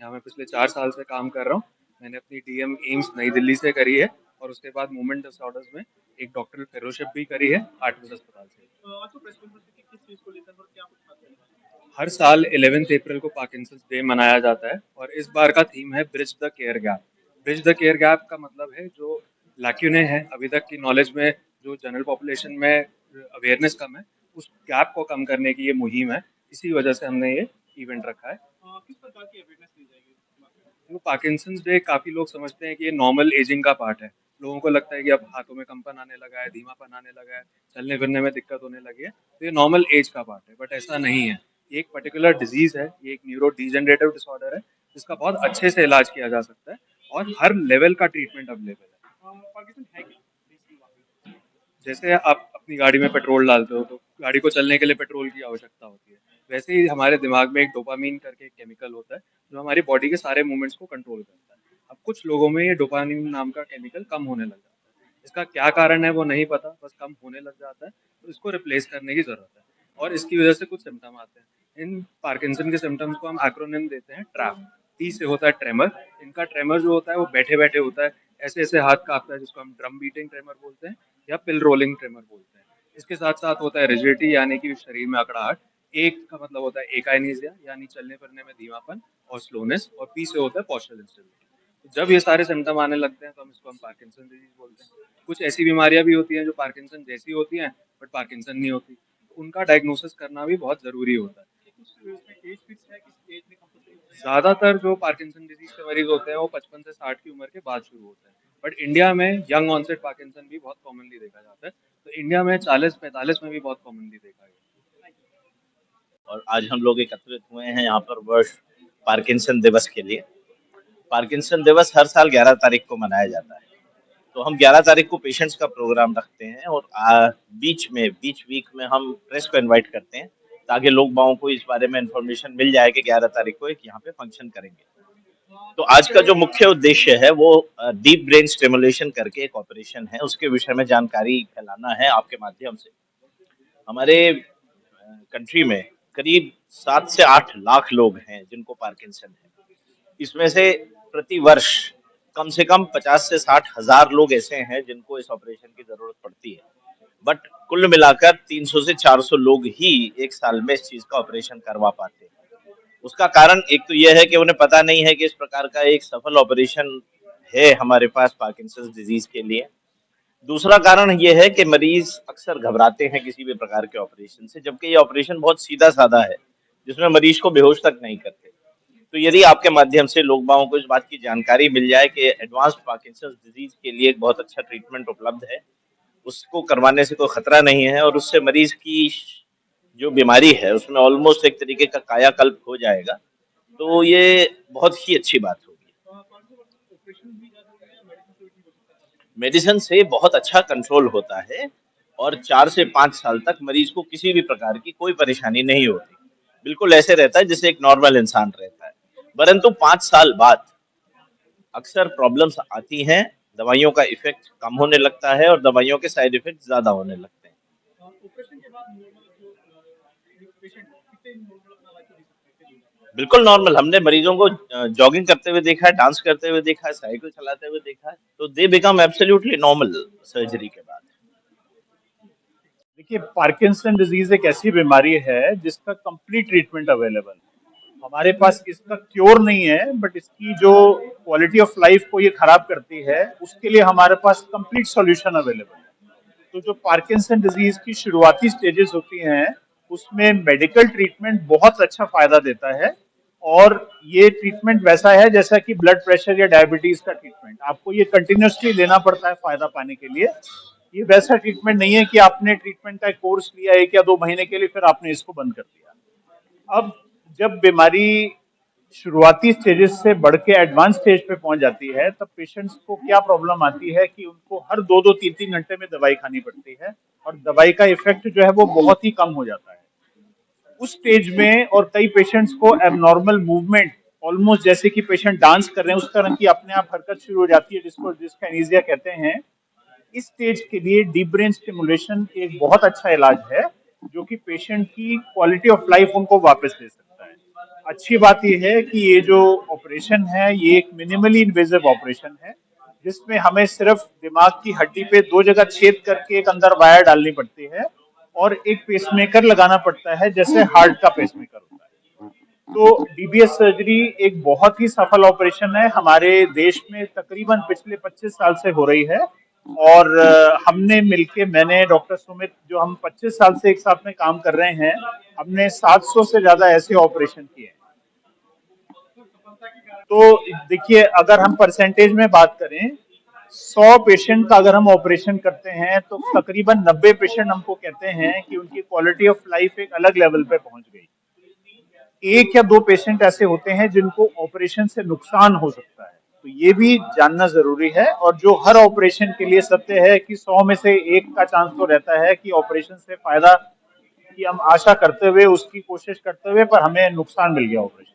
यहाँ मैं पिछले 4 साल से काम कर रहा हूँ। मैंने अपनी डीएम एम्स नई दिल्ली से करी है और उसके बाद मूवमेंट डिसऑर्डर्स में एक डॉक्टरल फेलोशिप भी करी है आर्टमिस अस्पताल से। तो प्रेस कॉन्फ्रेंस में किस चीज को लेकर और क्या कुछ खास है? हर साल 11 अप्रैल को पार्किंसंस डे मनाया जाता है और इस बार का थीम है bridge the care gap. Bridge the care gap का मतलब है जो लैक्यूने हैं अभी तक की नॉलेज में, जो जनरल पॉपुलेशन में अवेयरनेस कम है, उस गैप को कम करने की ये मुहिम है। इसी वजह से हमने ये इवेंट रखा है। किस प्रकार की अवेयरनेस दी जाएगी? वो पार्किंसंस डे काफ़ी लोग समझते हैं कि ये नॉर्मल एजिंग का पार्ट है। लोगों को लगता है कि अब हाथों में कंपन आने लगा है, धीमापन आने लगा है, चलने फिरने में दिक्कत होने लगी है, तो ये नॉर्मल एज का पार्ट है, बट ऐसा नहीं है। ये एक पर्टिकुलर डिजीज़ है, ये एक न्यूरो डिजेनरेटिव डिसऑर्डर है, जिसका बहुत अच्छे से इलाज किया जा सकता है और हर लेवल का ट्रीटमेंट अवेलेबल है। पाकिस्तान है क्या बेसिकली वहाँ पे? जैसे आप अपनी गाड़ी में पेट्रोल डालते हो तो गाड़ी को चलने के लिए पेट्रोल की आवश्यकता होती है, वैसे ही हमारे दिमाग में एक डोपामीन करके एक केमिकल होता है जो हमारी बॉडी के सारे मूवमेंट्स को कंट्रोल करता है। अब कुछ लोगों में ये डोपामीन नाम का केमिकल कम होने लग जाता है। इसका क्या कारण है वो नहीं पता, बस कम होने लग जाता है, तो इसको रिप्लेस करने की ज़रूरत है और इसकी वजह से कुछ सिम्टम आते हैं। इन पार्किंसन के सिम्टम्स को हम एक्रोनिम देते हैं ट्रैप। टी से होता है ट्रेमर। इनका ट्रेमर जो होता है वो बैठे बैठे होता है, ऐसे ऐसे हाथ कांपता है, जिसको हम ड्रम बीटिंग ट्रेमर बोलते हैं या पिल रोलिंग ट्रेमर बोलते हैं। इसके साथ साथ होता है रिजिडिटी यानी कि शरीर में अकड़ाहट। एक का मतलब होता है एकाइनेसिया यानी चलने फिरने में धीमापन और स्लोनेस, और पी से होता है पोस्चरल इंस्टेबिलिटी। तो जब ये सारे सिम्टम आने लगते हैं तो हम इसको पार्किंसन डिजीज बोलते हैं। कुछ ऐसी बीमारियां भी होती हैं जो पार्किंसन जैसी होती हैं बट पार्किंसन नहीं होती, तो उनका डायग्नोसिस करना भी बहुत ज़रूरी होता है। कुछ इसमें एज फिक्स है, किस एज में कंपलसरी होता है? ज़्यादातर जो पार्किंसन डिजीज के मरीज होते हैं वो 55 से 60 की उम्र के बाद शुरू होते हैं, बट इंडिया में यंग ऑनसेट पार्किंसन भी बहुत कॉमनली देखा जाता है। तो इंडिया में 40-45 में भी बहुत कॉमनली देखा गया। और आज हम लोग एकत्रित हुए हैं यहाँ पर वर्ष पार्किंसन दिवस के लिए। पार्किंसन दिवस हर साल 11 तारीख को मनाया जाता है। तो हम 11 तारीख को पेशेंट्स का प्रोग्राम रखते हैं और बीच वीक में हम प्रेस को इनवाइट करते हैं ताकि लोग बागों को इस बारे में इंफॉर्मेशन मिल जाए कि 11 तारीख को एक यहाँ पे फंक्शन करेंगे। तो आज का जो मुख्य उद्देश्य है वो डीप ब्रेन स्टिमुलेशन करके एक ऑपरेशन है, उसके विषय में जानकारी फैलाना है आपके माध्यम से। हमारे कंट्री में करीब 7 से 8 लाख लोग हैं जिनको पार्किंसन है। इसमें से प्रति वर्ष कम से कम 50 से 60 हजार लोग ऐसे हैं जिनको इस ऑपरेशन की जरूरत पड़ती है, बट कुल मिलाकर 300 से 400 लोग ही एक साल में इस चीज का ऑपरेशन करवा पाते हैं। उसका कारण एक तो यह है कि उन्हें पता नहीं है कि इस प्रकार का एक सफल ऑपरेशन है हमारे पास पार्किंसन डिजीज के लिए। दूसरा कारण ये है कि मरीज अक्सर घबराते हैं किसी भी प्रकार के ऑपरेशन से, जबकि ये ऑपरेशन बहुत सीधा साधा है जिसमें मरीज को बेहोश तक नहीं करते। तो यदि आपके माध्यम से लोग बागों को इस बात की जानकारी मिल जाए कि एडवांस्ड पार्किंसन डिजीज के लिए एक बहुत अच्छा ट्रीटमेंट उपलब्ध है, उसको करवाने से कोई खतरा नहीं है और उससे मरीज की जो बीमारी है उसमें ऑलमोस्ट एक तरीके का कायाकल्प हो जाएगा, तो ये बहुत ही अच्छी बात होगी। ऑपरेशन भी ज्यादा होता है या मेडिसिन से भी ठीक हो सकता है? मेडिसिन से बहुत अच्छा कंट्रोल होता है और 4 से 5 साल तक मरीज को किसी भी प्रकार की कोई परेशानी नहीं होती। बिल्कुल ऐसे रहता है जैसे एक नॉर्मल इंसान रहता है। परंतु 5 साल बाद अक्सर प्रॉब्लम्स आती हैं, दवाइयों का इफेक्ट कम होने लगता है और दवाइयों के साइड इफेक्ट ज्यादा होने लगते हैं। ऑपरेशन के बाद नॉर्मल जो पेशेंट कितने नॉर्मल अपना लाइफ जी सकते हैं? बिल्कुल नॉर्मल, हमने मरीजों को जॉगिंग करते हुए देखा है, डांस करते हुए देखा है, साइकिल चलाते हुए देखा है, तो they become absolutely normal surgery के बाद। देखिए, पार्किंसन डिजीज एक ऐसी बीमारी है जिसका कंप्लीट ट्रीटमेंट अवेलेबल है। हमारे पास इसका क्योर नहीं है, बट इसकी जो क्वालिटी ऑफ लाइफ को ये खराब करती है उसके लिए हमारे पास कंप्लीट सॉल्यूशन अवेलेबल है। तो जो पार्किंसन डिजीज की शुरुआती स्टेजेस होती हैं उसमें मेडिकल ट्रीटमेंट बहुत अच्छा फायदा देता है और ये ट्रीटमेंट वैसा है जैसा कि ब्लड प्रेशर या डायबिटीज का ट्रीटमेंट, आपको ये कंटिन्यूसली लेना पड़ता है फायदा पाने के लिए। ये वैसा ट्रीटमेंट नहीं है कि आपने ट्रीटमेंट का एक कोर्स लिया 1 या 2 महीने के लिए फिर आपने इसको बंद कर दिया। अब जब बीमारी शुरुआती स्टेजेस से बढ़ के एडवांस स्टेज पे पहुंच जाती है तब पेशेंट्स को क्या प्रॉब्लम आती है कि उनको हर 2-2 3-3 घंटे में दवाई खानी पड़ती है और दवाई का इफेक्ट जो है वो बहुत ही कम हो जाता है उस स्टेज में। और कई पेशेंट्स को एबनॉर्मल मूवमेंट, ऑलमोस्ट जैसे कि पेशेंट डांस कर रहे हैं उस तरह की अपने आप हरकत शुरू हो जाती है, जिसको डिस्काइनेसिया कहते हैं। इस स्टेज के लिए डीप ब्रेन स्टिमुलेशन एक बहुत अच्छा इलाज है जो कि पेशेंट की क्वालिटी ऑफ लाइफ उनको वापस दे सकता है। अच्छी बात यह है कि ये जो ऑपरेशन है ये एक मिनिमली इन्वेजिव ऑपरेशन है, जिसमें हमें सिर्फ दिमाग की हड्डी पे 2 जगह छेद करके एक अंदर वायर डालनी पड़ती है और एक पेसमेकर लगाना पड़ता है, जैसे हार्ट का पेसमेकर होता है। तो डीबीएस सर्जरी एक बहुत ही सफल ऑपरेशन है, हमारे देश में तकरीबन पिछले 25 साल से हो रही है और हमने मिलके, मैंने डॉक्टर सुमित, जो हम 25 साल से एक साथ में काम कर रहे हैं, हमने 700 से ज्यादा ऐसे ऑपरेशन किए हैं। तो देखिए, अगर हम परसेंटेज में बात करें, 100 पेशेंट का अगर हम ऑपरेशन करते हैं तो तकरीबन 90 पेशेंट हमको कहते हैं कि उनकी क्वालिटी ऑफ लाइफ एक अलग लेवल पे पहुंच गई। 1 या 2 पेशेंट ऐसे होते हैं जिनको ऑपरेशन से नुकसान हो सकता है, तो ये भी जानना जरूरी है। और जो हर ऑपरेशन के लिए सत्य है कि 100 में से 1 का चांस तो रहता है कि ऑपरेशन से फायदा की हम आशा करते हुए, उसकी कोशिश करते हुए, पर हमें नुकसान मिल गया ऑपरेशन।